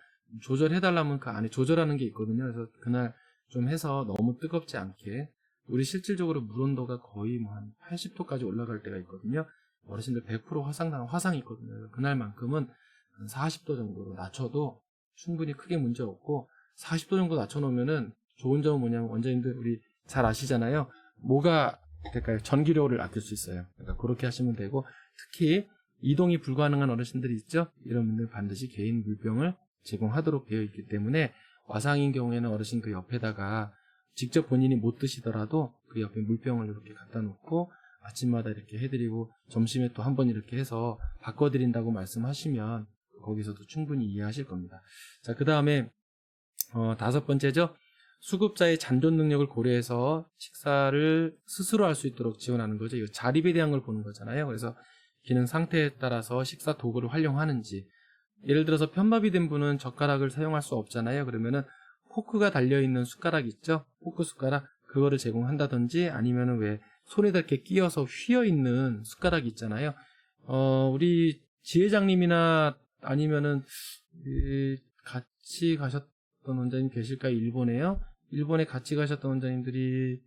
S1: 조절해달라면 그 안에 조절하는 게 있거든요. 그래서 그날 좀 해서 너무 뜨겁지 않게, 우리 실질적으로 물 온도가 거의 한 80도까지 올라갈 때가 있거든요. 어르신들 100% 화상이 있거든요. 그날만큼은 한 40도 정도로 낮춰도 충분히 크게 문제 없고, 40도 정도 낮춰놓으면은 좋은 점은 뭐냐면, 원장님들 우리 잘 아시잖아요. 뭐가 될까요? 전기료를 아낄 수 있어요. 그러니까 그렇게 하시면 되고, 특히 이동이 불가능한 어르신들이 있죠. 이런 분들 반드시 개인 물병을 제공하도록 되어 있기 때문에, 와상인 경우에는 어르신 그 옆에다가 직접 본인이 못 드시더라도 그 옆에 물병을 이렇게 갖다 놓고 아침마다 이렇게 해드리고, 점심에 또 한 번 이렇게 해서 바꿔드린다고 말씀하시면 거기서도 충분히 이해하실 겁니다. 자, 그 다음에 5번째죠. 수급자의 잔존 능력을 고려해서 식사를 스스로 할 수 있도록 지원하는 거죠. 이 자립에 대한 걸 보는 거잖아요. 그래서 기능 상태에 따라서 식사 도구를 활용하는지, 예를 들어서 편마비 된 분은 젓가락을 사용할 수 없잖아요. 그러면은 포크가 달려있는 숟가락 있죠? 포크 숟가락, 그거를 제공한다든지, 아니면은 왜 손에다 이렇게 끼어서 휘어있는 숟가락 있잖아요. 우리 지회장님이나 아니면은 같이 가셨던 원장님 계실까요? 일본에요? 일본에 같이 가셨던 원장님들이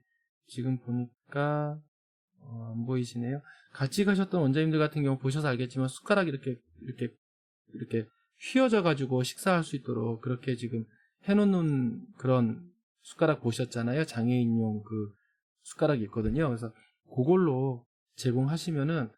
S1: 지금 보니까 안 보이시네요. 같이 가셨던 원장님들 같은 경우 보셔서 알겠지만 숟가락이 이렇게 휘어져 가지고 식사할 수 있도록 그렇게 지금 해놓는 그런 숟가락 보셨잖아요. 장애인용 숟가락이 있거든요. 그래서 그걸로 제공하시면은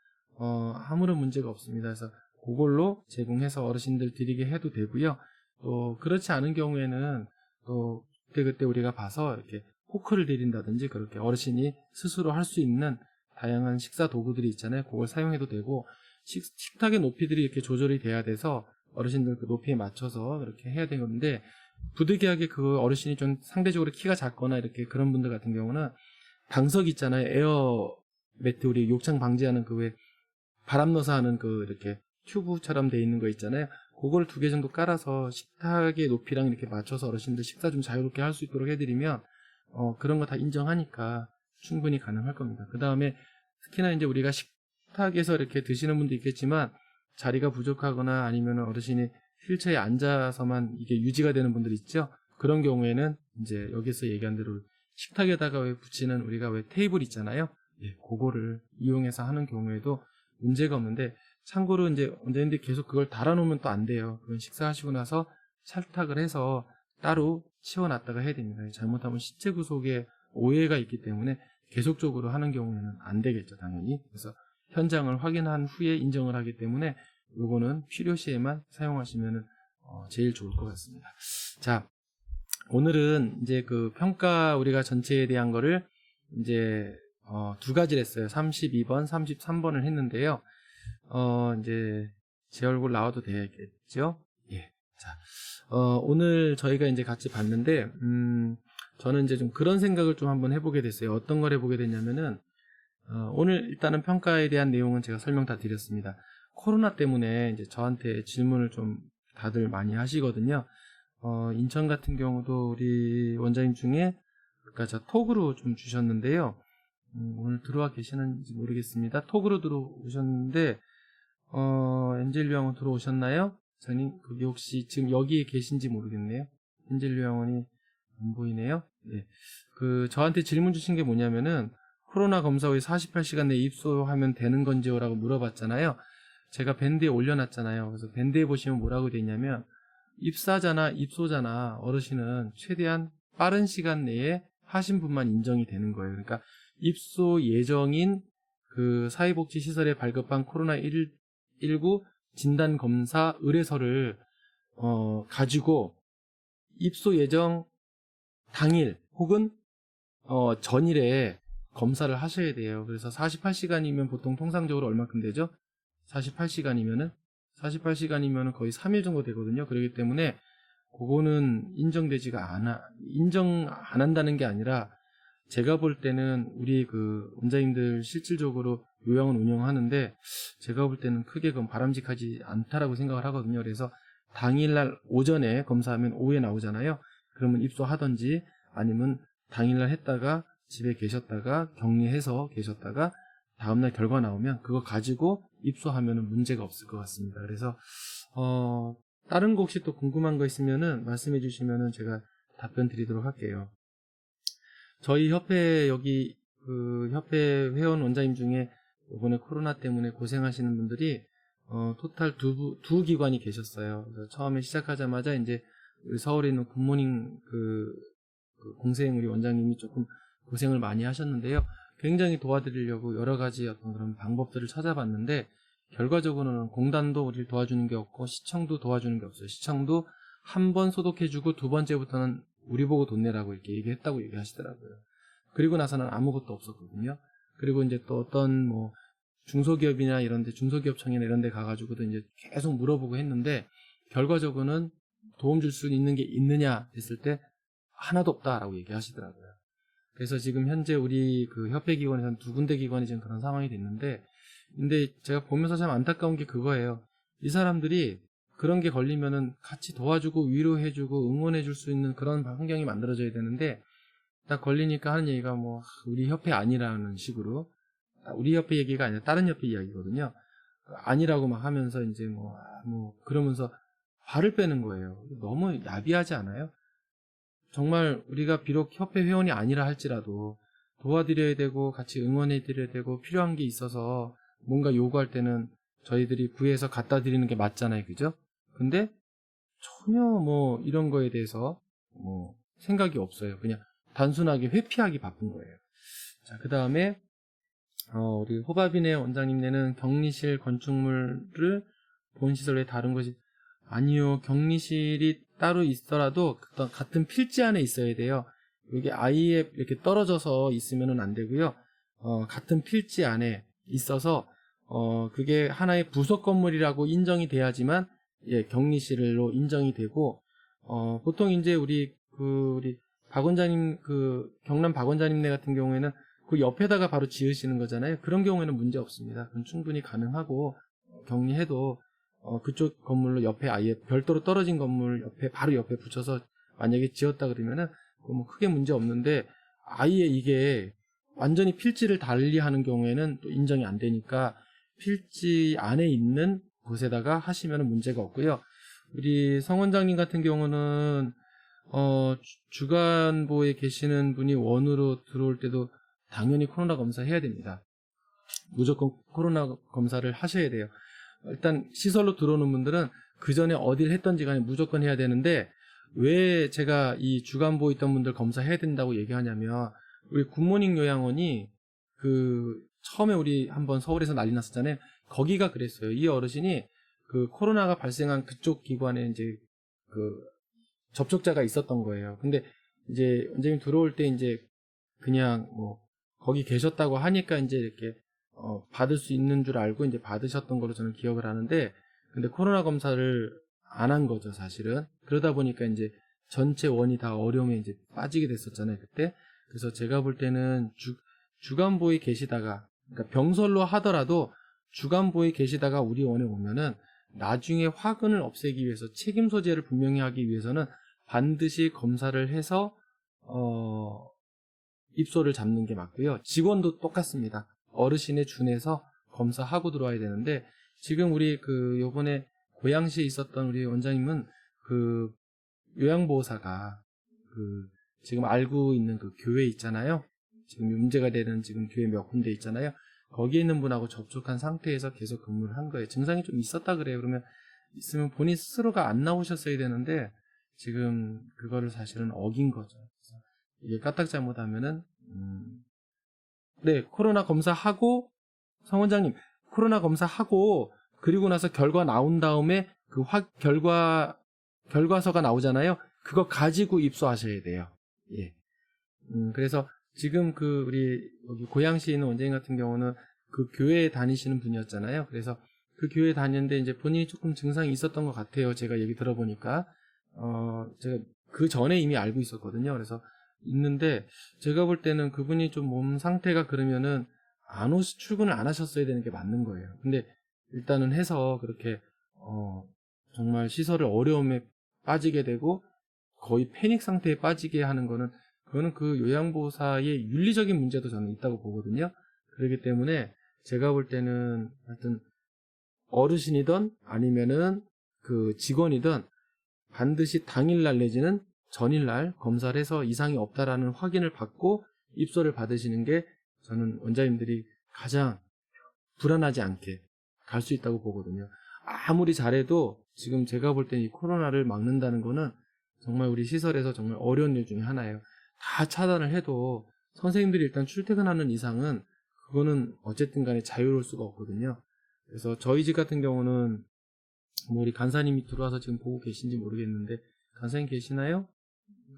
S1: 아무런 문제가 없습니다. 그래서 그걸로 제공해서 어르신들 드리게 해도 되고요. 또 그렇지 않은 경우에는 또 그때 우리가 봐서 이렇게 포크를 드린다든지, 그렇게 어르신이 스스로 할 수 있는 다양한 식사 도구들이 있잖아요. 그걸 사용해도 되고, 식탁의 높이들이 이렇게 조절이 돼야 돼서 어르신들 그 높이에 맞춰서 그렇게 해야 되는데, 부득이하게 그 어르신이 좀 상대적으로 키가 작거나 이렇게 그런 분들 같은 경우는 방석 있잖아요. 에어 매트, 우리 욕창 방지하는 왜 바람 넣어서 하는 이렇게 튜브처럼 돼 있는 거 있잖아요. 그걸 2개 정도 깔아서 식탁의 높이랑 이렇게 맞춰서 어르신들 식사 좀 자유롭게 할 수 있도록 해드리면 그런 거 다 인정하니까 충분히 가능할 겁니다. 그 다음에 특히나 이제 우리가 식탁에서 이렇게 드시는 분도 있겠지만 자리가 부족하거나 아니면 어르신이 휠체어에 앉아서만 이게 유지가 되는 분들 있죠. 그런 경우에는 이제 여기서 얘기한 대로 식탁에다가 왜 붙이는 우리가 왜 테이블 있잖아요. 예, 그거를 이용해서 하는 경우에도 문제가 없는데, 참고로 이제 원장님들이 계속 그걸 달아놓으면 또 안 돼요. 그건 식사하시고 나서 찰탁을 해서 따로 치워놨다가 해야 됩니다. 잘못하면 신체 구속에 오해가 있기 때문에 계속적으로 하는 경우에는 안 되겠죠, 당연히. 그래서 현장을 확인한 후에 인정을 하기 때문에 요거는 필요시에만 사용하시면 제일 좋을 것 같습니다. 자, 오늘은 이제 그 평가 우리가 전체에 대한 거를 이제 두 가지를 했어요. 32번, 33번을 했는데요. 이제 제 얼굴 나와도 되겠죠? 예. 자, 오늘 저희가 이제 같이 봤는데, 저는 이제 좀 그런 생각을 좀 한번 해보게 됐어요. 어떤 걸 해보게 됐냐면은, 오늘 일단은 평가에 대한 내용은 제가 설명 다 드렸습니다. 코로나 때문에 이제 저한테 질문을 좀 다들 많이 하시거든요. 인천 같은 경우도 우리 원장님 중에, 그러니까 저 톡으로 좀 주셨는데요. 오늘 들어와 계시는지 모르겠습니다. 톡으로 들어오셨는데, 엔젤 요양원 들어오셨나요? 저님, 그게 혹시 지금 여기에 계신지 모르겠네요. 엔젤 요양원이 안 보이네요. 네. 저한테 질문 주신 게 뭐냐면은, 코로나 검사 후에 48시간 내에 입소하면 되는 건지요? 라고 물어봤잖아요. 제가 밴드에 올려놨잖아요. 그래서 밴드에 보시면 뭐라고 돼 있냐면, 입소자나 어르신은 최대한 빠른 시간 내에 하신 분만 인정이 되는 거예요. 그러니까 입소 예정인 그 사회복지시설에 발급한 코로나19 진단검사 의뢰서를 가지고 입소 예정 당일 혹은 전일에 검사를 하셔야 돼요. 그래서 48시간이면 보통 통상적으로 얼마큼 되죠? 48시간이면은 거의 3일 정도 되거든요. 그렇기 때문에 그거는 인정 안 한다는 게 아니라 제가 볼 때는 우리 그 원장님들 실질적으로 요양원 운영하는데 제가 볼 때는 크게 그건 바람직하지 않다라고 생각을 하거든요. 그래서 당일날 오전에 검사하면 오후에 나오잖아요. 그러면 입소하든지 아니면 당일날 했다가 집에 계셨다가 격리해서 계셨다가 다음날 결과 나오면 그거 가지고 입소하면 문제가 없을 것 같습니다. 그래서 다른 거 혹시 또 궁금한 거 있으면은 말씀해 주시면은 제가 답변 드리도록 할게요. 저희 협회 여기 그 협회 회원 원장님 중에 이번에 코로나 때문에 고생하시는 분들이 토탈 두 기관이 계셨어요. 그래서 처음에 시작하자마자 이제 우리 서울에 있는 굿모닝 그 공생 우리 원장님이 조금 고생을 많이 하셨는데요. 굉장히 도와드리려고 여러 가지 어떤 그런 방법들을 찾아봤는데 결과적으로는 공단도 우리를 도와주는 게 없고 시청도 도와주는 게 없어요. 시청도 한 번 소독해주고 두 번째부터는 우리 보고 돈 내라고 이렇게 얘기했다고 얘기하시더라고요. 그리고 나서는 아무것도 없었거든요. 그리고 이제 또 어떤 뭐 중소기업이나 이런데 중소기업청이나 이런데 가가지고도 이제 계속 물어보고 했는데 결과적으로는 도움 줄 수 있는 게 있느냐 했을 때 하나도 없다라고 얘기하시더라고요. 그래서 지금 현재 우리 그 협회 기관에서는 두 군데 기관이 지금 그런 상황이 됐는데, 근데 제가 보면서 참 안타까운 게 그거예요. 이 사람들이 그런 게 걸리면은 같이 도와주고 위로해주고 응원해줄 수 있는 그런 환경이 만들어져야 되는데, 딱 걸리니까 하는 얘기가 뭐 우리 협회 아니라는 식으로, 우리 협회 얘기가 아니라 다른 협회 이야기거든요. 아니라고 막 하면서 이제 뭐 그러면서 화를 빼는 거예요. 너무 야비하지 않아요? 정말 우리가 비록 협회 회원이 아니라 할지라도 도와드려야 되고 같이 응원해드려야 되고 필요한 게 있어서 뭔가 요구할 때는 저희들이 구해서 갖다 드리는 게 맞잖아요. 그죠? 근데 전혀 뭐 이런 거에 대해서 뭐 생각이 없어요. 그냥 단순하게 회피하기 바쁜 거예요. 자, 그 다음에 우리 호바비네 원장님네는 격리실 건축물을 본시설 외에 다른 것이 아니요. 격리실이 따로 있더라도 같은 필지 안에 있어야 돼요. 이게 아예 이렇게 떨어져서 있으면 안 되고요. 같은 필지 안에 있어서 그게 하나의 부속 건물이라고 인정이 돼야지만 예, 격리실로 인정이 되고 보통 이제 우리 박 원장님 경남 박 원장님네 같은 경우에는 그 옆에다가 바로 지으시는 거잖아요. 그런 경우에는 문제 없습니다. 그건 충분히 가능하고 격리해도 그쪽 건물로 옆에 아예 별도로 떨어진 건물 옆에 바로 옆에 붙여서 만약에 지었다 그러면은 뭐 크게 문제 없는데 아예 이게 완전히 필지를 달리하는 경우에는 또 인정이 안 되니까 필지 안에 있는 곳에다가 하시면 문제가 없고요. 우리 성 원장님 같은 경우는 주간보에 계시는 분이 원으로 들어올 때도 당연히 코로나 검사 해야 됩니다. 무조건 코로나 검사를 하셔야 돼요. 일단 시설로 들어오는 분들은 그 전에 어딜 했던지 간에 무조건 해야 되는데 왜 제가 이 주간보에 있던 분들 검사해야 된다고 얘기하냐면 우리 굿모닝 요양원이 그 처음에 우리 한번 서울에서 난리 났었잖아요. 거기가 그랬어요. 이 어르신이 그 코로나가 발생한 그쪽 기관에 이제 그 접촉자가 있었던 거예요. 근데 이제 원장님 들어올 때 이제 그냥 뭐 거기 계셨다고 하니까 이제 이렇게 받을 수 있는 줄 알고 이제 받으셨던 걸로 저는 기억을 하는데, 근데 코로나 검사를 안 한 거죠, 사실은. 그러다 보니까 이제 전체 원이 다 어려움에 이제 빠지게 됐었잖아요, 그때. 그래서 제가 볼 때는 주간보에 계시다가, 그러니까 병설로 하더라도 주간보에 계시다가 우리 원에 오면은 나중에 화근을 없애기 위해서 책임 소재를 분명히 하기 위해서는 반드시 검사를 해서 입소를 잡는 게 맞고요. 직원도 똑같습니다. 어르신에 준해서 검사하고 들어와야 되는데, 지금 우리 그 요번에 고양시에 있었던 우리 원장님은 그 요양보호사가 그 지금 알고 있는 그 교회 있잖아요. 지금 문제가 되는 지금 교회 몇 군데 있잖아요. 거기에 있는 분하고 접촉한 상태에서 계속 근무를 한 거예요. 증상이 좀 있었다 그래요. 그러면 있으면 본인 스스로가 안 나오셨어야 되는데 지금 그거를 사실은 어긴 거죠. 그래서 이게 까딱 잘못하면은 네, 코로나 검사하고 성 원장님 코로나 검사하고 그리고 나서 결과 나온 다음에 그 결과서가 나오잖아요. 그거 가지고 입소하셔야 돼요. 예. 그래서 지금 그 우리 여기 고양시에 있는 원장님 같은 경우는 그 교회에 다니시는 분이었잖아요. 그래서 그 교회에 다녔는데 이제 본인이 조금 증상이 있었던 것 같아요. 제가 얘기 들어보니까 제가 그 전에 이미 알고 있었거든요. 그래서 있는데 제가 볼 때는 그분이 좀 몸 상태가 그러면은 출근을 안 하셨어야 되는 게 맞는 거예요. 근데 일단은 해서 그렇게 정말 시설을 어려움에 빠지게 되고 거의 패닉 상태에 빠지게 하는 거는 그거는 그 요양보호사의 윤리적인 문제도 저는 있다고 보거든요. 그렇기 때문에 제가 볼 때는 하여튼 어르신이든 아니면은 그 직원이든 반드시 당일날 내지는 전일날 검사를 해서 이상이 없다라는 확인을 받고 입소를 받으시는 게 저는 원장님들이 가장 불안하지 않게 갈 수 있다고 보거든요. 아무리 잘해도 지금 제가 볼 때 이 코로나를 막는다는 거는 정말 우리 시설에서 정말 어려운 일 중에 하나예요. 다 차단을 해도 선생님들이 일단 출퇴근하는 이상은 그거는 어쨌든 간에 자유로울 수가 없거든요. 그래서 저희 집 같은 경우는 뭐 우리 간사님이 들어와서 지금 보고 계신지 모르겠는데 간사님 계시나요?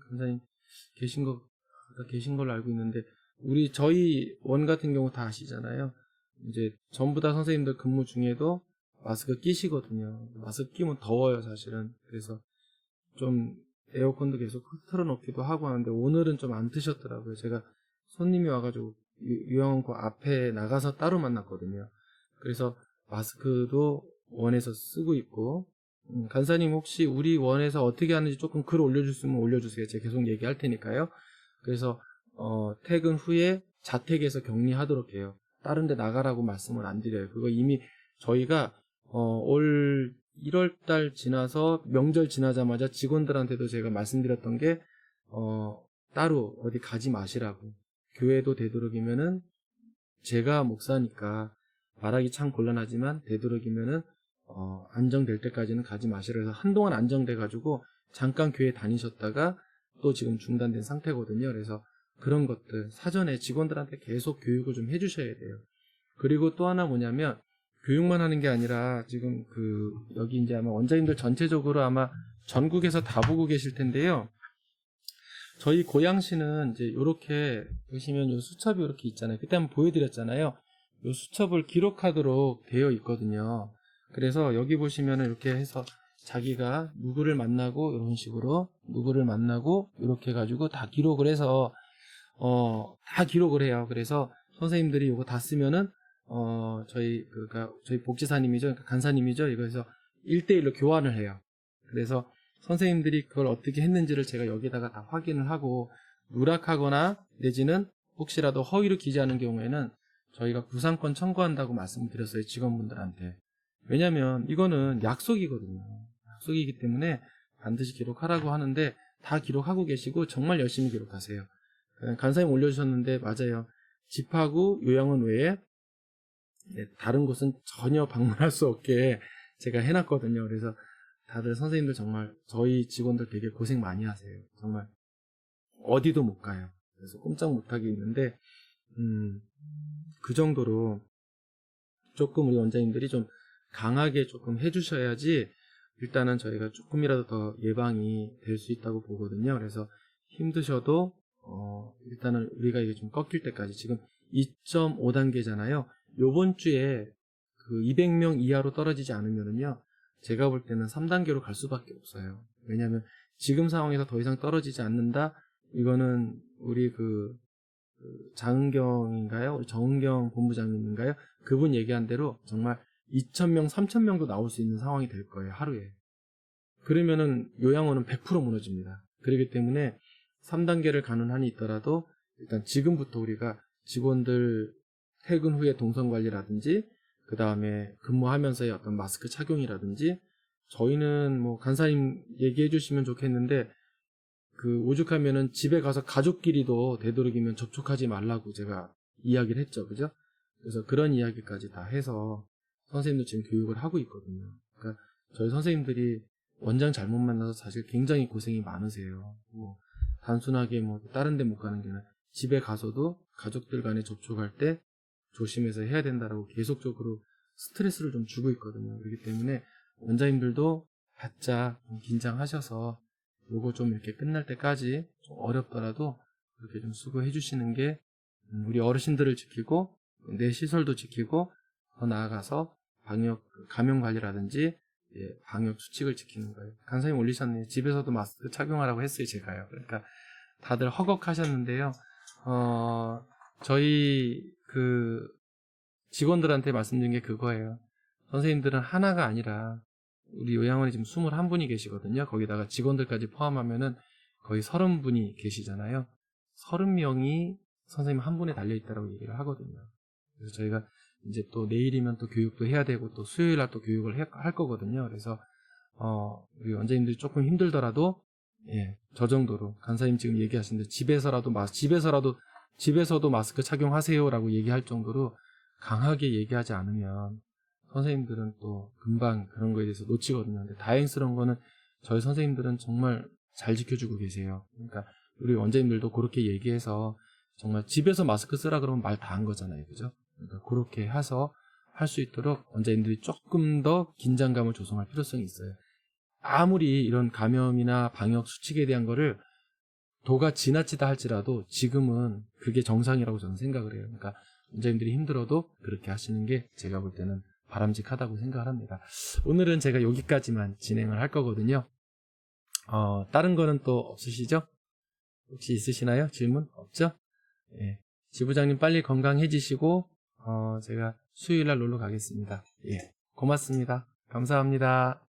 S1: 간사님 계신 걸로 알고 있는데 저희 원 같은 경우 다 아시잖아요. 이제 전부 다 선생님들 근무 중에도 마스크 끼시거든요. 마스크 끼면 더워요, 사실은. 그래서 좀 에어컨도 계속 틀어놓기도 하고 하는데 오늘은 좀 안 트셨더라고요. 제가 손님이 와가지고 요양원 그 앞에 나가서 따로 만났거든요. 그래서 마스크도 원에서 쓰고 있고 간사님 혹시 우리 원에서 어떻게 하는지 조금 글 올려주시면 올려주세요. 제가 계속 얘기할 테니까요. 그래서 퇴근 후에 자택에서 격리하도록 해요. 다른 데 나가라고 말씀을 안 드려요. 그거 이미 저희가 올 1월달 지나서 명절 지나자마자 직원들한테도 제가 말씀드렸던 게 따로 어디 가지 마시라고. 교회도 되도록이면은 제가 목사니까 말하기 참 곤란하지만 되도록이면은 안정될 때까지는 가지 마시라 해서 한동안 안정돼 가지고 잠깐 교회 다니셨다가 또 지금 중단된 상태거든요. 그래서 그런 것들 사전에 직원들한테 계속 교육을 좀 해주셔야 돼요. 그리고 또 하나 뭐냐면 교육만 하는 게 아니라 지금 여기 이제 아마 원장님들 전체적으로 아마 전국에서 다 보고 계실 텐데요. 저희 고양시는 이제 이렇게 보시면 요 수첩이 이렇게 있잖아요. 그때 한번 보여드렸잖아요. 요 수첩을 기록하도록 되어 있거든요. 그래서 여기 보시면은 이렇게 해서 자기가 누구를 만나고 이런 식으로 누구를 만나고 이렇게 해가지고 다 기록을 해서 다 기록을 해요. 그래서 선생님들이 이거 다 쓰면은 저희 복지사님이죠, 그러니까 간사님이죠. 이거에서 1대1로 교환을 해요. 그래서 선생님들이 그걸 어떻게 했는지를 제가 여기다가 다 확인을 하고 누락하거나 내지는 혹시라도 허위로 기재하는 경우에는 저희가 구상권 청구한다고 말씀드렸어요, 직원분들한테. 왜냐면 이거는 약속이거든요. 약속이기 때문에 반드시 기록하라고 하는데 다 기록하고 계시고 정말 열심히 기록하세요. 간사님 올려주셨는데 맞아요. 집하고 요양원 외에 다른 곳은 전혀 방문할 수 없게 제가 해놨거든요. 그래서 다들 선생님들 정말 저희 직원들 되게 고생 많이 하세요. 정말 어디도 못 가요. 그래서 꼼짝 못하게 있는데, 그 정도로 조금 우리 원장님들이 좀 강하게 조금 해주셔야지 일단은 저희가 조금이라도 더 예방이 될 수 있다고 보거든요. 그래서 힘드셔도 일단은 우리가 이게 좀 꺾일 때까지 지금 2.5단계잖아요. 요번 주에 그 200명 이하로 떨어지지 않으면은요, 제가 볼 때는 3단계로 갈 수밖에 없어요. 왜냐하면 지금 상황에서 더 이상 떨어지지 않는다. 이거는 우리 그 장은경인가요? 정은경 본부장님인가요? 그분 얘기한 대로 정말 2,000명, 3,000명도 나올 수 있는 상황이 될 거예요, 하루에. 그러면은 요양원은 100% 무너집니다. 그렇기 때문에 3단계를 가는 한이 있더라도 일단 지금부터 우리가 직원들 퇴근 후에 동선 관리라든지 그 다음에 근무하면서의 어떤 마스크 착용이라든지 저희는 뭐 간사님 얘기해 주시면 좋겠는데 그 오죽하면은 집에 가서 가족끼리도 되도록이면 접촉하지 말라고 제가 이야기를 했죠. 그죠? 그래서 그런 이야기까지 다 해서 선생님도 지금 교육을 하고 있거든요. 그러니까 저희 선생님들이 원장 잘못 만나서 사실 굉장히 고생이 많으세요. 뭐 단순하게 뭐 다른 데 못 가는 게 아니라 집에 가서도 가족들 간에 접촉할 때 조심해서 해야 된다라고 계속적으로 스트레스를 좀 주고 있거든요. 그렇기 때문에 원장님들도 바짝 좀 긴장하셔서 요거 좀 이렇게 끝날 때까지 좀 어렵더라도 그렇게 좀 수고해 주시는 게 우리 어르신들을 지키고 내 시설도 지키고 더 나아가서 방역 감염 관리라든지 방역 수칙을 지키는 거예요. 간사님 올리셨네요. 집에서도 마스크 착용하라고 했어요, 제가요. 그러니까 다들 허걱하셨는데요. 저희 그 직원들한테 말씀드린 게 그거예요. 선생님들은 하나가 아니라 우리 요양원에 지금 21분이 계시거든요. 거기다가 직원들까지 포함하면은 거의 30분이 계시잖아요. 30명이 선생님 한 분에 달려있다고 얘기를 하거든요. 그래서 저희가 이제 또 내일이면 또 교육도 해야 되고 또 수요일 날 또 교육을 할 거거든요. 그래서 우리 원장님들이 조금 힘들더라도 저 정도로 간사님 지금 얘기하시는데 집에서도 마스크 착용하세요라고 얘기할 정도로 강하게 얘기하지 않으면 선생님들은 또 금방 그런 거에 대해서 놓치거든요. 근데 다행스러운 거는 저희 선생님들은 정말 잘 지켜주고 계세요. 그러니까 우리 원장님들도 그렇게 얘기해서 정말 집에서 마스크 쓰라 그러면 말 다 한 거잖아요. 그죠? 그러니까 그렇게 해서 할 수 있도록 원장님들이 조금 더 긴장감을 조성할 필요성이 있어요. 아무리 이런 감염이나 방역 수칙에 대한 거를 도가 지나치다 할지라도 지금은 그게 정상이라고 저는 생각을 해요. 그러니까 원장님들이 힘들어도 그렇게 하시는 게 제가 볼 때는 바람직하다고 생각을 합니다. 오늘은 제가 여기까지만 진행을 할 거거든요. 다른 거는 또 없으시죠? 혹시 있으시나요? 질문? 없죠? 예. 지부장님 빨리 건강해지시고 제가 수요일 날 놀러 가겠습니다. 예. 고맙습니다. 감사합니다.